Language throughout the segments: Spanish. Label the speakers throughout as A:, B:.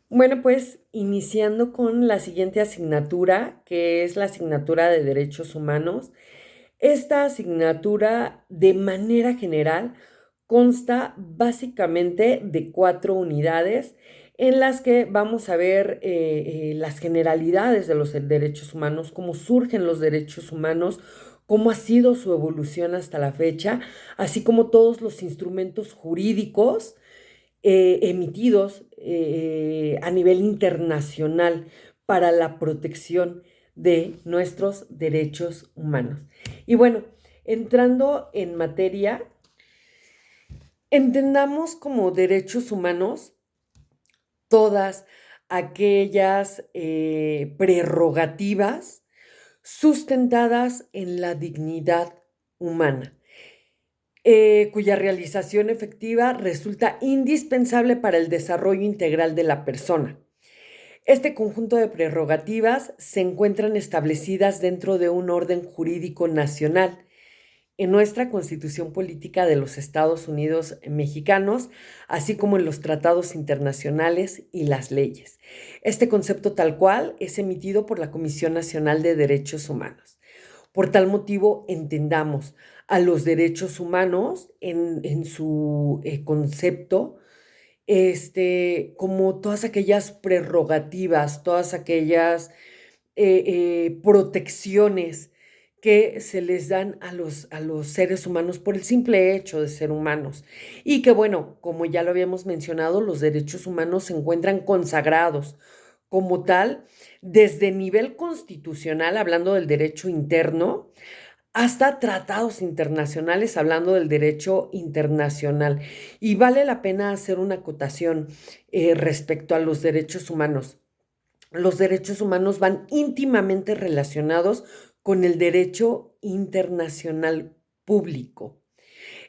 A: Bueno, pues iniciando con la siguiente asignatura, que es la asignatura de Derechos Humanos. Esta asignatura, de manera general, consta básicamente de 4 unidades en las que vamos a ver las generalidades de los derechos humanos, cómo surgen los derechos humanos, cómo ha sido su evolución hasta la fecha, así como todos los instrumentos jurídicos emitidos a nivel internacional para la protección de nuestros derechos humanos. Y bueno, entrando en materia, entendamos como derechos humanos todas aquellas prerrogativas sustentadas en la dignidad humana, cuya realización efectiva resulta indispensable para el desarrollo integral de la persona. Este conjunto de prerrogativas se encuentran establecidas dentro de un orden jurídico nacional en nuestra Constitución Política de los Estados Unidos Mexicanos, así como en los tratados internacionales y las leyes. Este concepto tal cual es emitido por la Comisión Nacional de Derechos Humanos. Por tal motivo, entendamos a los derechos humanos en su concepto como todas aquellas prerrogativas, todas aquellas protecciones que se les dan a los seres humanos por el simple hecho de ser humanos. Y que bueno, como ya lo habíamos mencionado, los derechos humanos se encuentran consagrados como tal desde nivel constitucional, hablando del derecho interno, hasta tratados internacionales hablando del derecho internacional. Y vale la pena hacer una acotación respecto a los derechos humanos. Los derechos humanos van íntimamente relacionados con el derecho internacional público.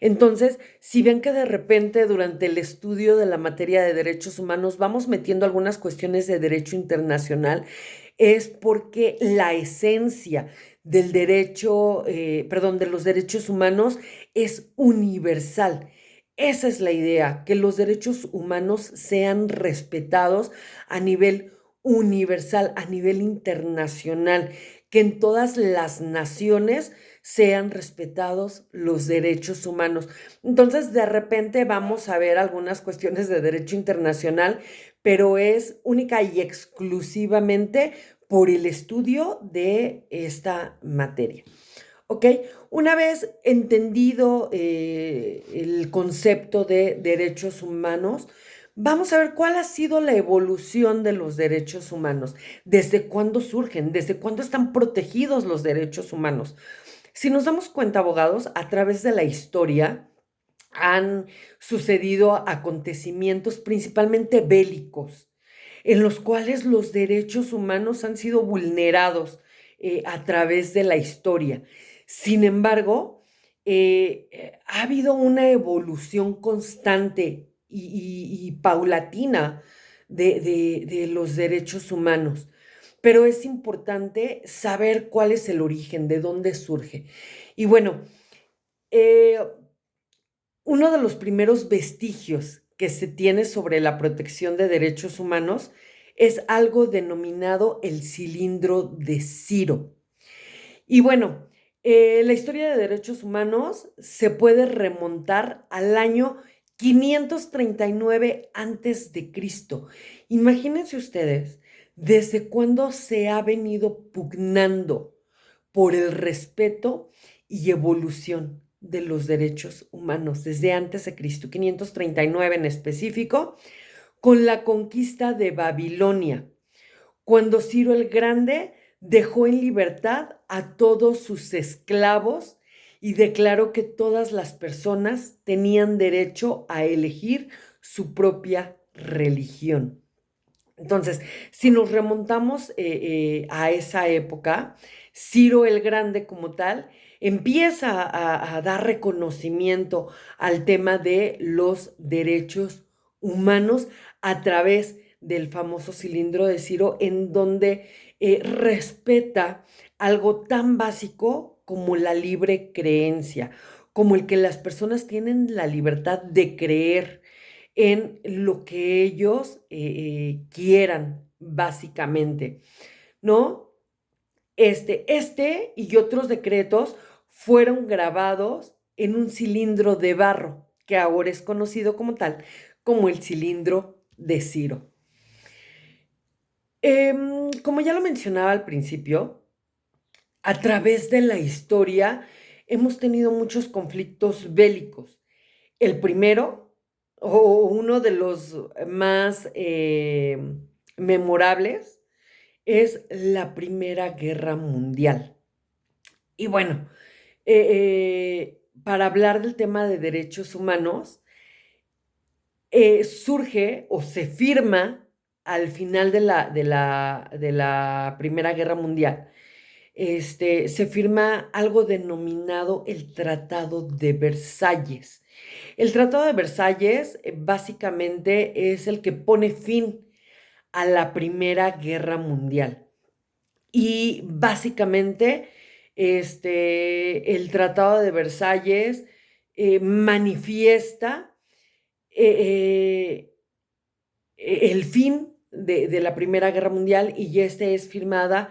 A: Entonces, si ven que de repente durante el estudio de la materia de derechos humanos vamos metiendo algunas cuestiones de derecho internacional, es porque la esencia del derecho, perdón, de los derechos humanos es universal. Esa es la idea, que los derechos humanos sean respetados a nivel universal, a nivel internacional, que en todas las naciones sean respetados los derechos humanos. Entonces, de repente vamos a ver algunas cuestiones de derecho internacional, pero es única y exclusivamente por el estudio de esta materia. ¿Ok? Una vez entendido el concepto de derechos humanos, vamos a ver cuál ha sido la evolución de los derechos humanos, desde cuándo surgen, desde cuándo están protegidos los derechos humanos. Si nos damos cuenta, abogados, a través de la historia han sucedido acontecimientos principalmente bélicos, en los cuales los derechos humanos han sido vulnerados a través de la historia. Sin embargo, ha habido una evolución constante y paulatina de los derechos humanos, pero es importante saber cuál es el origen, de dónde surge. Y bueno, eh, uno de los primeros vestigios que se tiene sobre la protección de derechos humanos es algo denominado el cilindro de Ciro. Y bueno, la historia de derechos humanos se puede remontar al año 539 antes de Cristo. Imagínense ustedes desde cuándo se ha venido pugnando por el respeto y evolución de los derechos humanos desde antes de Cristo, 539 en específico, con la conquista de Babilonia, cuando Ciro el Grande dejó en libertad a todos sus esclavos y declaró que todas las personas tenían derecho a elegir su propia religión. Entonces, si nos remontamos a esa época, Ciro el Grande como tal empieza a dar reconocimiento al tema de los derechos humanos a través del famoso cilindro de Ciro, en donde respeta algo tan básico como la libre creencia, como el que las personas tienen la libertad de creer en lo que ellos quieran, básicamente, ¿no? Este y otros decretos fueron grabados en un cilindro de barro, que ahora es conocido como tal, como el cilindro de Ciro. Como ya lo mencionaba al principio, a través de la historia hemos tenido muchos conflictos bélicos. El primero, o uno de los más memorables, es la Primera Guerra Mundial. Y bueno, para hablar del tema de derechos humanos, surge o se firma al final de la Primera Guerra Mundial. Se firma algo denominado el Tratado de Versalles. El Tratado de Versalles básicamente es el que pone fin a la Primera Guerra Mundial. Y básicamente el Tratado de Versalles manifiesta eh, el fin de la Primera Guerra Mundial y es firmado,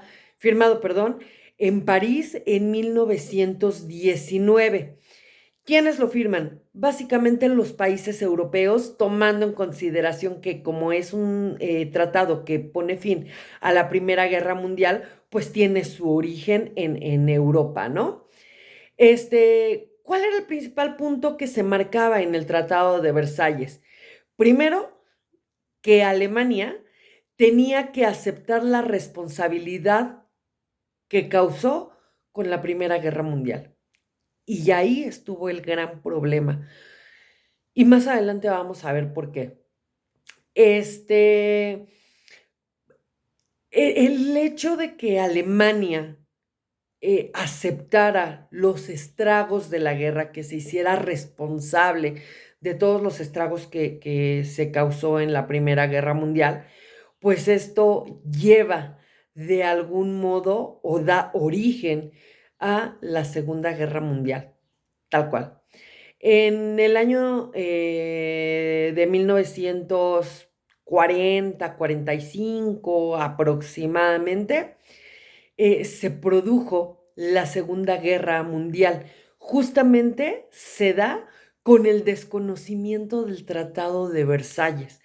A: perdón, en París en 1919. ¿Quiénes lo firman? Básicamente los países europeos, tomando en consideración que como es un tratado que pone fin a la Primera Guerra Mundial, pues tiene su origen en Europa, ¿no? ¿Cuál era el principal punto que se marcaba en el Tratado de Versalles? Primero, que Alemania tenía que aceptar la responsabilidad que causó con la Primera Guerra Mundial. Y ahí estuvo el gran problema. Y más adelante vamos a ver por qué. El hecho de que Alemania aceptara los estragos de la guerra, que se hiciera responsable de todos los estragos que se causó en la Primera Guerra Mundial, pues esto lleva de algún modo o da origen a la Segunda Guerra Mundial, tal cual. En el año de 1940-45 aproximadamente, se produjo la Segunda Guerra Mundial. Justamente se da con el desconocimiento del Tratado de Versalles.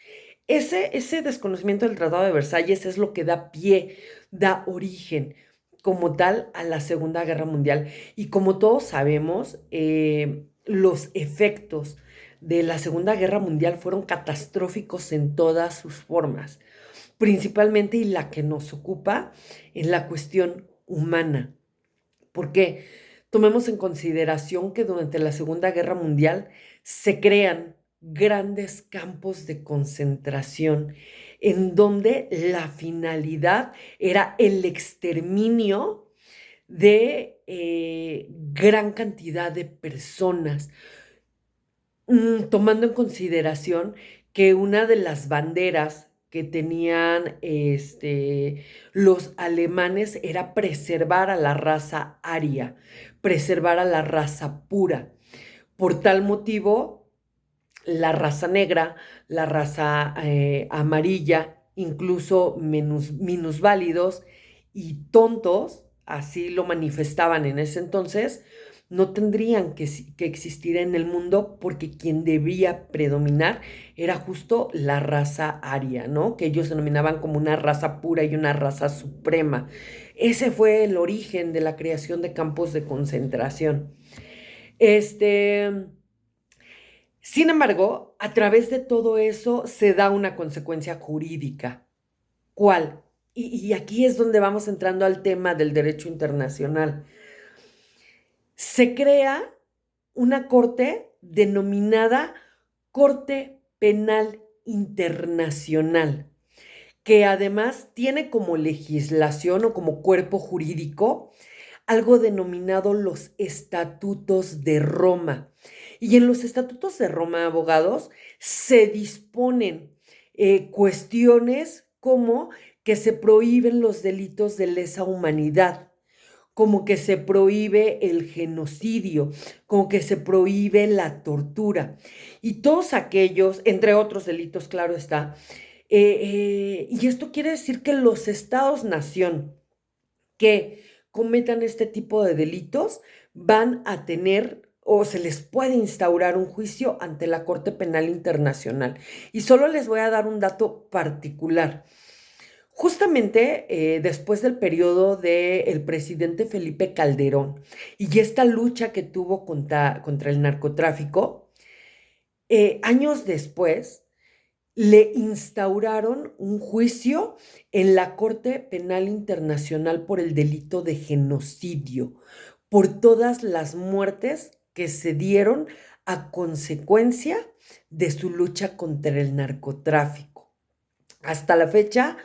A: Ese desconocimiento del Tratado de Versalles es lo que da pie, da origen como tal a la Segunda Guerra Mundial. Y como todos sabemos, los efectos de la Segunda Guerra Mundial fueron catastróficos en todas sus formas, principalmente y la que nos ocupa en la cuestión humana. ¿Por qué? Tomemos en consideración que durante la Segunda Guerra Mundial se crean grandes campos de concentración en donde la finalidad era el exterminio de gran cantidad de personas, tomando en consideración que una de las banderas que tenían los alemanes era preservar a la raza aria, preservar a la raza pura. Por tal motivo, la raza negra, la raza amarilla, incluso minusválidos y tontos, así lo manifestaban en ese entonces, no tendrían que existir en el mundo porque quien debía predominar era justo la raza aria, ¿no? Que ellos denominaban como una raza pura y una raza suprema. Ese fue el origen de la creación de campos de concentración. Sin embargo, a través de todo eso se da una consecuencia jurídica. ¿Cuál? Y aquí es donde vamos entrando al tema del derecho internacional. Se crea una corte denominada Corte Penal Internacional, que además tiene como legislación o como cuerpo jurídico algo denominado los Estatutos de Roma. Y en los Estatutos de Roma, abogados, se disponen cuestiones como que se prohíben los delitos de lesa humanidad, como que se prohíbe el genocidio, como que se prohíbe la tortura. Y todos aquellos, entre otros delitos, claro está, y esto quiere decir que los estados-nación que cometan este tipo de delitos van a tener o se les puede instaurar un juicio ante la Corte Penal Internacional. Y solo les voy a dar un dato particular. Justamente después del periodo del presidente Felipe Calderón y esta lucha que tuvo contra el narcotráfico, años después le instauraron un juicio en la Corte Penal Internacional por el delito de genocidio, por todas las muertes que se dieron a consecuencia de su lucha contra el narcotráfico. Hasta la fecha,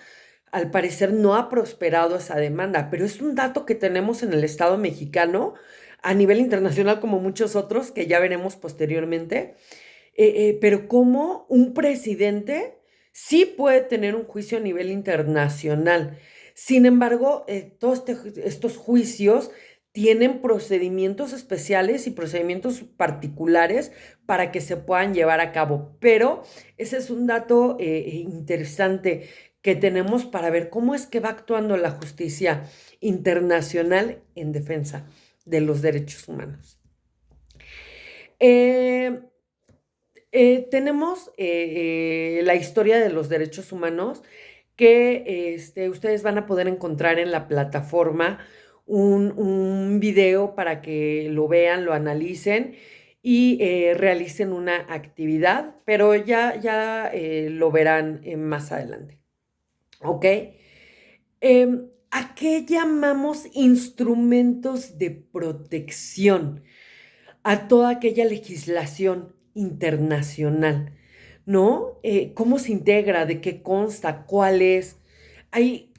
A: al parecer no ha prosperado esa demanda, pero es un dato que tenemos en el Estado mexicano a nivel internacional como muchos otros que ya veremos posteriormente, pero como un presidente sí puede tener un juicio a nivel internacional. Sin embargo, todos estos juicios tienen procedimientos especiales y procedimientos particulares para que se puedan llevar a cabo. Pero ese es un dato interesante que tenemos para ver cómo es que va actuando la justicia internacional en defensa de los derechos humanos. Eh, tenemos la historia de los derechos humanos que ustedes van a poder encontrar en la plataforma un video para que lo vean, lo analicen y realicen una actividad, pero ya lo verán más adelante. ¿Ok? ¿A qué llamamos instrumentos de protección? A toda aquella legislación internacional, ¿no? ¿Cómo se integra? ¿De qué consta? ¿Cuál es? Hay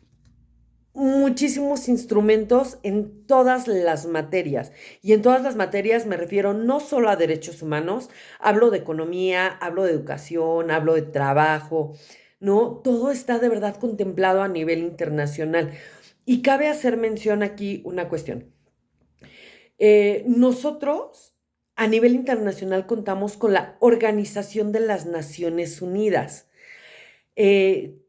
A: muchísimos instrumentos en todas las materias. Y en todas las materias me refiero no solo a derechos humanos, hablo de economía, hablo de educación, hablo de trabajo, ¿no? Todo está de verdad contemplado a nivel internacional. Y cabe hacer mención aquí una cuestión. Nosotros a nivel internacional contamos con la Organización de las Naciones Unidas.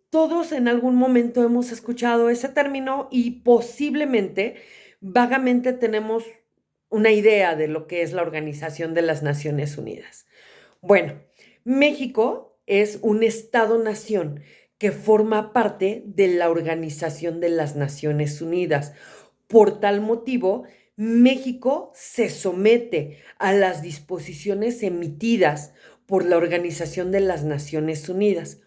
A: Todos en algún momento hemos escuchado ese término y posiblemente, vagamente tenemos una idea de lo que es la Organización de las Naciones Unidas. Bueno, México es un Estado-nación que forma parte de la Organización de las Naciones Unidas. Por tal motivo, México se somete a las disposiciones emitidas por la Organización de las Naciones Unidas.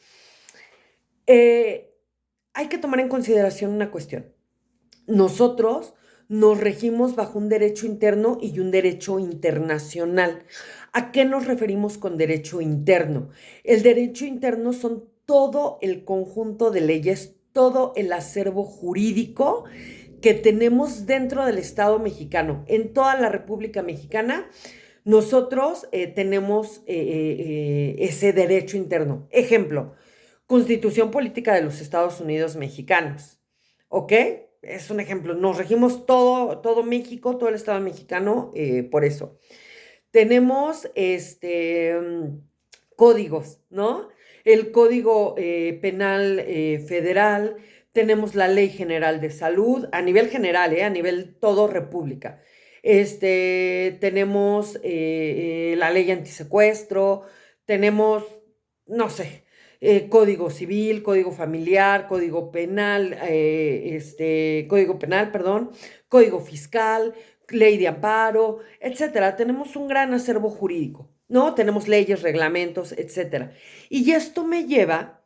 A: Hay que tomar en consideración una cuestión. Nosotros nos regimos bajo un derecho interno y un derecho internacional. ¿A qué nos referimos con derecho interno? El derecho interno son todo el conjunto de leyes, todo el acervo jurídico que tenemos dentro del Estado mexicano. En toda la República Mexicana, nosotros tenemos ese derecho interno. Ejemplo, Constitución Política de los Estados Unidos Mexicanos. ¿Ok? Es un ejemplo. Nos regimos todo México, todo el Estado mexicano, por eso. Tenemos códigos, ¿no? El Código Penal Federal, tenemos la Ley General de Salud, a nivel general, a nivel todo república. Tenemos la ley antisecuestro, tenemos, no sé, código civil, código familiar, código penal, perdón, código fiscal, ley de amparo, etcétera. Tenemos un gran acervo jurídico, ¿no? Tenemos leyes, reglamentos, etcétera. Y esto me lleva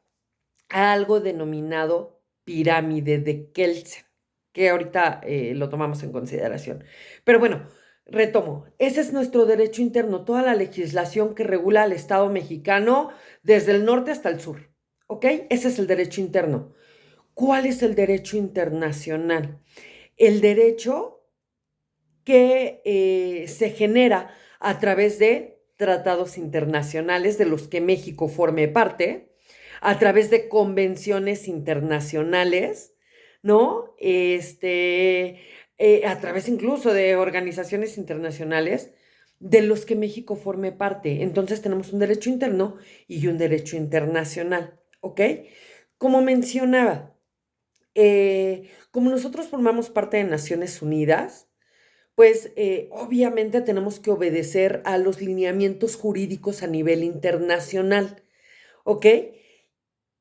A: a algo denominado pirámide de Kelsen, que ahorita lo tomamos en consideración. Pero bueno, retomo, ese es nuestro derecho interno, toda la legislación que regula al Estado mexicano desde el norte hasta el sur, ¿ok? Ese es el derecho interno. ¿Cuál es el derecho internacional? El derecho que se genera a través de tratados internacionales de los que México forme parte, a través de convenciones internacionales, ¿no? a través incluso de organizaciones internacionales de los que México forme parte. Entonces tenemos un derecho interno y un derecho internacional, ¿ok? Como mencionaba, como nosotros formamos parte de Naciones Unidas, pues obviamente tenemos que obedecer a los lineamientos jurídicos a nivel internacional, ¿ok?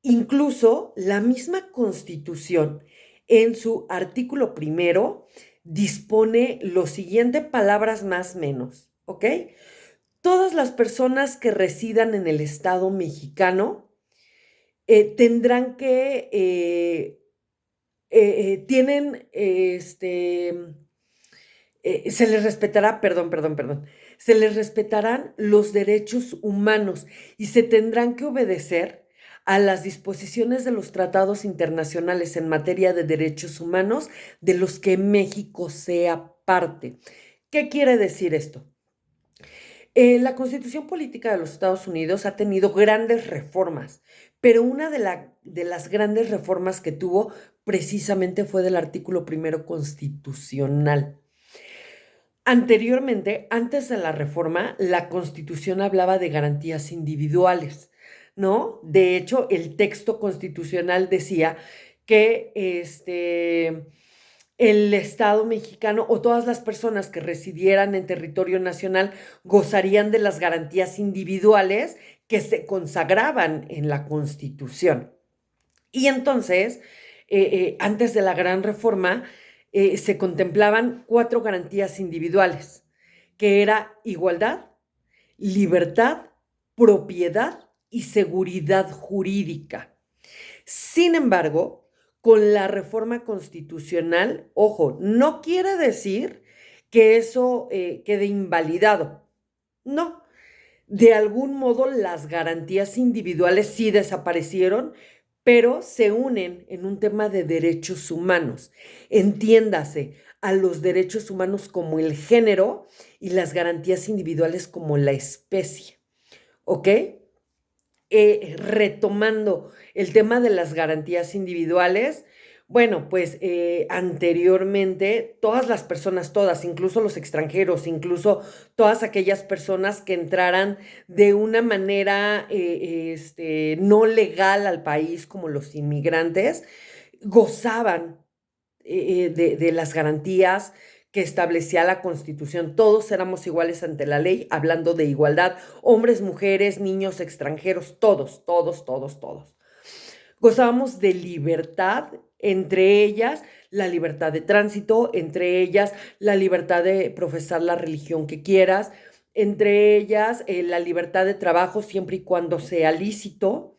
A: Incluso la misma Constitución, en su artículo primero, dispone lo siguiente, palabras más menos, ¿ok? Todas las personas que residan en el Estado mexicano tendrán que, tienen, se les respetará, perdón, se les respetarán los derechos humanos y se tendrán que obedecer a las disposiciones de los tratados internacionales en materia de derechos humanos de los que México sea parte. ¿Qué quiere decir esto? La Constitución Política de los Estados Unidos ha tenido grandes reformas, pero una de las grandes reformas que tuvo precisamente fue del artículo primero constitucional. Anteriormente, antes de la reforma, la Constitución hablaba de garantías individuales, ¿no? De hecho, el texto constitucional decía que el Estado mexicano o todas las personas que residieran en territorio nacional gozarían de las garantías individuales que se consagraban en la Constitución. Y entonces, antes de la gran reforma, se contemplaban 4 garantías individuales, que era igualdad, libertad, propiedad y seguridad jurídica. Sin embargo, con la reforma constitucional, ojo, no quiere decir que eso quede invalidado. No, de algún modo las garantías individuales sí desaparecieron, pero se unen en un tema de derechos humanos. Entiéndase, a los derechos humanos como el género y las garantías individuales como la especie, ¿ok? Retomando el tema de las garantías individuales, bueno, pues anteriormente todas las personas, todas, incluso los extranjeros, incluso todas aquellas personas que entraran de una manera no legal al país, como los inmigrantes, gozaban de las garantías que establecía la Constitución. Todos éramos iguales ante la ley, hablando de igualdad, hombres, mujeres, niños, extranjeros, todos, todos, todos, todos. Gozábamos de libertad, entre ellas la libertad de tránsito, entre ellas la libertad de profesar la religión que quieras, entre ellas la libertad de trabajo siempre y cuando sea lícito.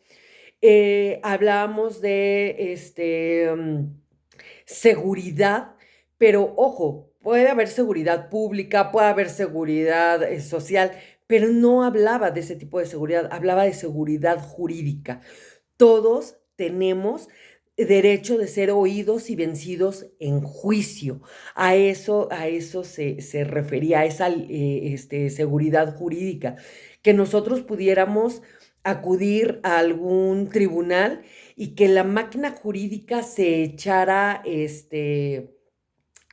A: Hablábamos de seguridad, pero ojo, puede haber seguridad pública, puede haber seguridad social, pero no hablaba de ese tipo de seguridad, hablaba de seguridad jurídica. Todos tenemos derecho de ser oídos y vencidos en juicio. A eso se refería, a esa seguridad jurídica, que nosotros pudiéramos acudir a algún tribunal y que la máquina jurídica se echara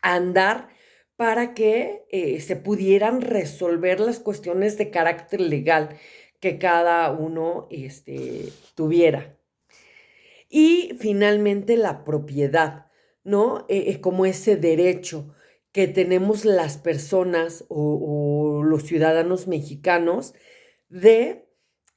A: a andar para que se pudieran resolver las cuestiones de carácter legal que cada uno tuviera. Y finalmente la propiedad, ¿no? Como ese derecho que tenemos las personas o los ciudadanos mexicanos de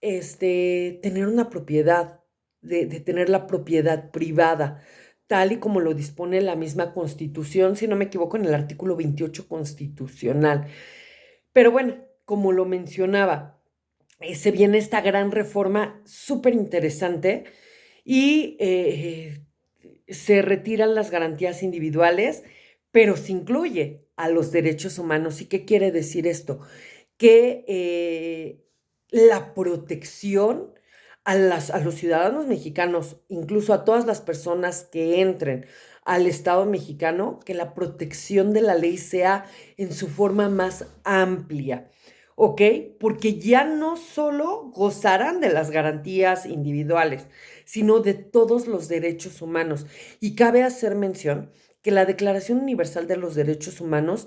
A: tener una propiedad, de tener la propiedad privada, tal y como lo dispone la misma Constitución, si no me equivoco, en el artículo 28 constitucional. Pero bueno, como lo mencionaba, se viene esta gran reforma súper interesante y se retiran las garantías individuales, pero se incluye a los derechos humanos. ¿Y qué quiere decir esto? Que la protección a los ciudadanos mexicanos, incluso a todas las personas que entren al Estado mexicano, que la protección de la ley sea en su forma más amplia, ¿ok? Porque ya no solo gozarán de las garantías individuales, sino de todos los derechos humanos. Y cabe hacer mención que la Declaración Universal de los Derechos Humanos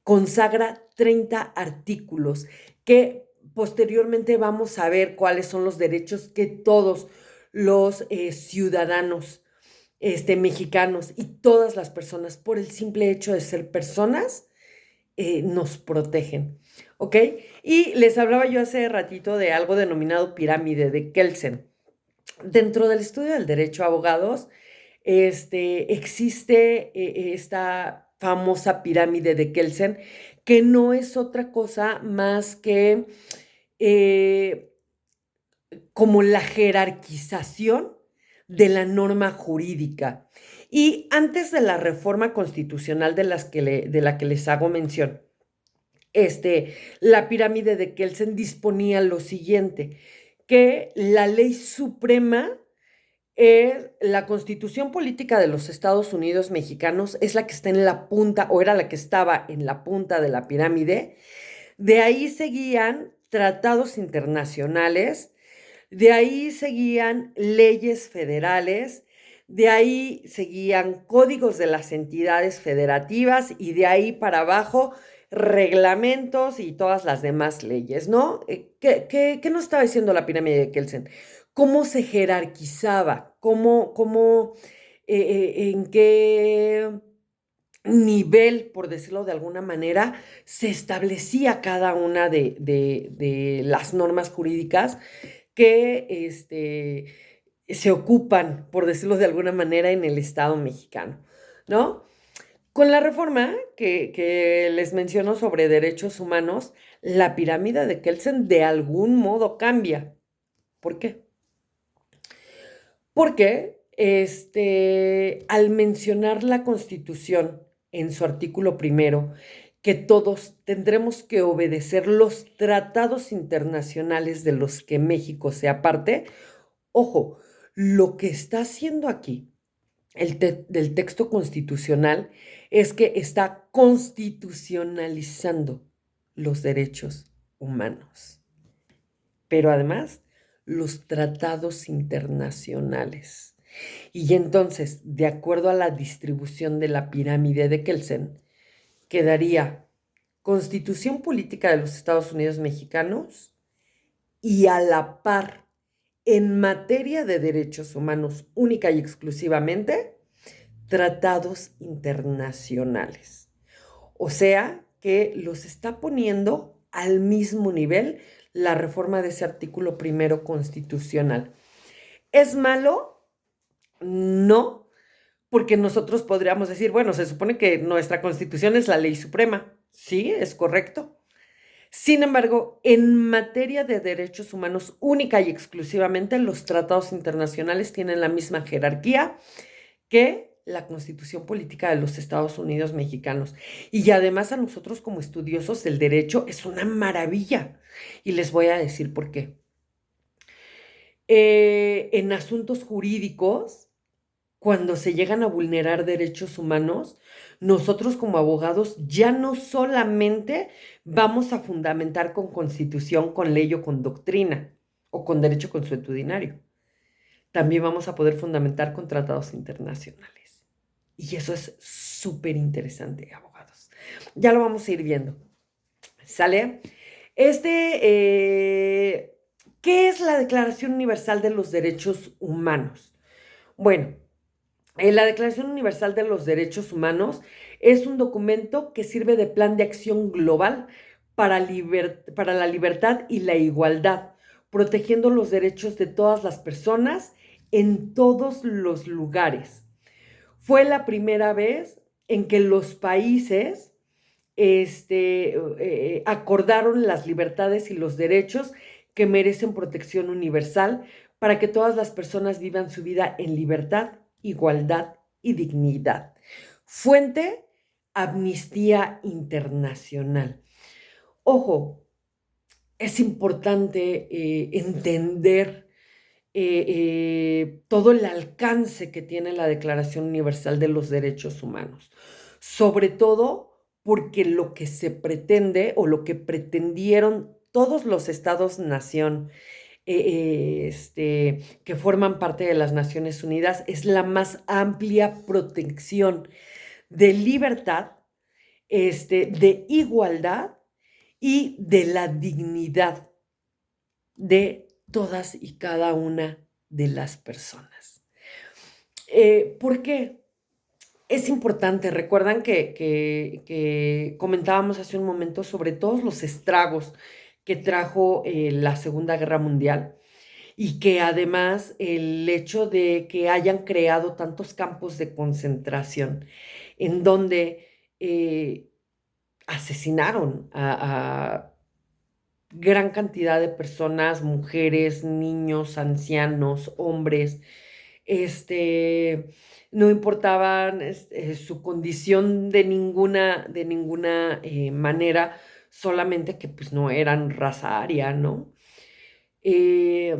A: consagra 30 artículos que posteriormente vamos a ver cuáles son los derechos que todos los ciudadanos mexicanos y todas las personas, por el simple hecho de ser personas, nos protegen, ¿ok? Y les hablaba yo hace ratito de algo denominado pirámide de Kelsen. Dentro del estudio del derecho a abogados, existe esta famosa pirámide de Kelsen, que no es otra cosa más que eh, como la jerarquización de la norma jurídica. Y antes de la reforma constitucional de la que les hago mención, la pirámide de Kelsen disponía lo siguiente, que la ley suprema es la Constitución Política de los Estados Unidos Mexicanos, es la que está en la punta, o era la que estaba en la punta de la pirámide. De ahí seguían tratados internacionales, de ahí seguían leyes federales, de ahí seguían códigos de las entidades federativas y de ahí para abajo reglamentos y todas las demás leyes, ¿no? ¿Qué nos estaba diciendo la pirámide de Kelsen? ¿Cómo se jerarquizaba? En qué nivel, por decirlo de alguna manera, se establecía cada una de las normas jurídicas que se ocupan, por decirlo de alguna manera, en el Estado mexicano, ¿no? Con la reforma que les menciono sobre derechos humanos, la pirámide de Kelsen de algún modo cambia. ¿Por qué? Porque al mencionar la Constitución en su artículo primero, que todos tendremos que obedecer los tratados internacionales de los que México sea parte, ojo, lo que está haciendo aquí del texto constitucional es que está constitucionalizando los derechos humanos, pero además los tratados internacionales. Y entonces, de acuerdo a la distribución de la pirámide de Kelsen, quedaría Constitución Política de los Estados Unidos Mexicanos y a la par, en materia de derechos humanos única y exclusivamente, tratados internacionales. O sea, que los está poniendo al mismo nivel la reforma de ese artículo primero constitucional. ¿Es malo? No, porque nosotros podríamos decir, bueno, se supone que nuestra Constitución es la ley suprema. Sí, es correcto. Sin embargo, en materia de derechos humanos, única y exclusivamente, los tratados internacionales tienen la misma jerarquía que la Constitución Política de los Estados Unidos Mexicanos. Y además a nosotros como estudiosos del derecho es una maravilla. Y les voy a decir por qué. En asuntos jurídicos, cuando se llegan a vulnerar derechos humanos, nosotros como abogados ya no solamente vamos a fundamentar con constitución, con ley o con doctrina o con derecho consuetudinario, también vamos a poder fundamentar con tratados internacionales. Y eso es súper interesante, abogados. Ya lo vamos a ir viendo. ¿Sale? ¿Qué es la Declaración Universal de los Derechos Humanos? Bueno, la Declaración Universal de los Derechos Humanos es un documento que sirve de plan de acción global para la libertad y la igualdad, protegiendo los derechos de todas las personas en todos los lugares. Fue la primera vez en que los países acordaron las libertades y los derechos que merecen protección universal para que todas las personas vivan su vida en libertad, igualdad y dignidad. Fuente, Amnistía Internacional. Ojo, es importante entender todo el alcance que tiene la Declaración Universal de los Derechos Humanos, sobre todo porque lo que se pretende o lo que pretendieron todos los estados-nación que forman parte de las Naciones Unidas es la más amplia protección de libertad, de igualdad y de la dignidad de todas y cada una de las personas. ¿Por qué? Es importante, recuerdan que comentábamos hace un momento sobre todos los estragos que trajo la Segunda Guerra Mundial y que además el hecho de que hayan creado tantos campos de concentración en donde asesinaron a gran cantidad de personas, mujeres, niños, ancianos, hombres, este, no importaban su condición de ninguna manera, solamente que pues no eran raza aria, ¿no? Eh,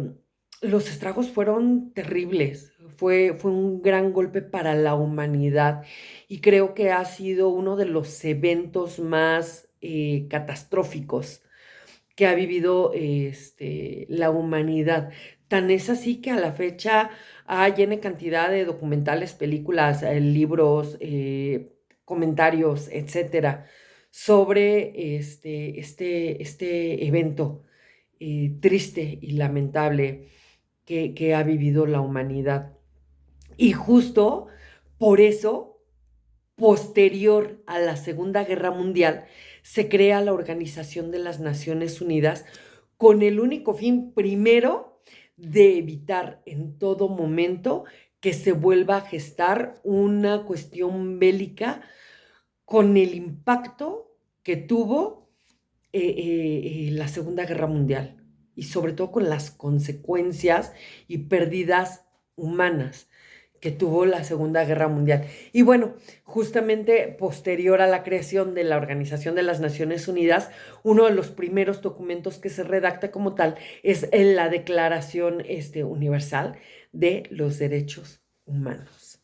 A: los estragos fueron terribles, fue un gran golpe para la humanidad y creo que ha sido uno de los eventos más catastróficos que ha vivido la humanidad. Tan es así que a la fecha hay N cantidad de documentales, películas, libros, comentarios, etcétera, sobre este evento triste y lamentable que ha vivido la humanidad. Y justo por eso, posterior a la Segunda Guerra Mundial, se crea la Organización de las Naciones Unidas con el único fin, primero, de evitar en todo momento que se vuelva a gestar una cuestión bélica con el impacto que tuvo la Segunda Guerra Mundial y sobre todo con las consecuencias y pérdidas humanas que tuvo la Segunda Guerra Mundial. Y bueno, justamente posterior a la creación de la Organización de las Naciones Unidas, uno de los primeros documentos que se redacta como tal es la Declaración Universal de los Derechos Humanos.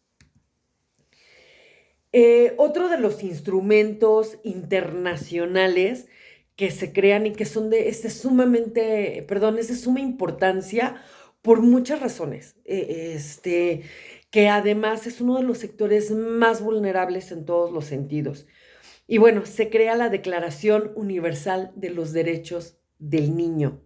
A: Otro de los instrumentos internacionales que se crean y que son es de suma importancia por muchas razones, que además es uno de los sectores más vulnerables en todos los sentidos. Y bueno, se crea la Declaración Universal de los Derechos del Niño.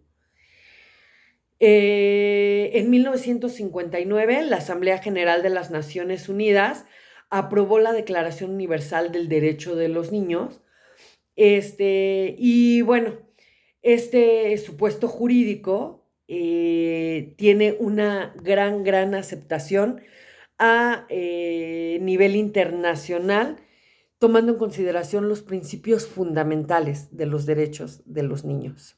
A: En 1959, la Asamblea General de las Naciones Unidas aprobó la Declaración Universal del Derecho de los Niños. Y bueno, este supuesto jurídico tiene una gran aceptación a nivel internacional, tomando en consideración los principios fundamentales de los derechos de los niños.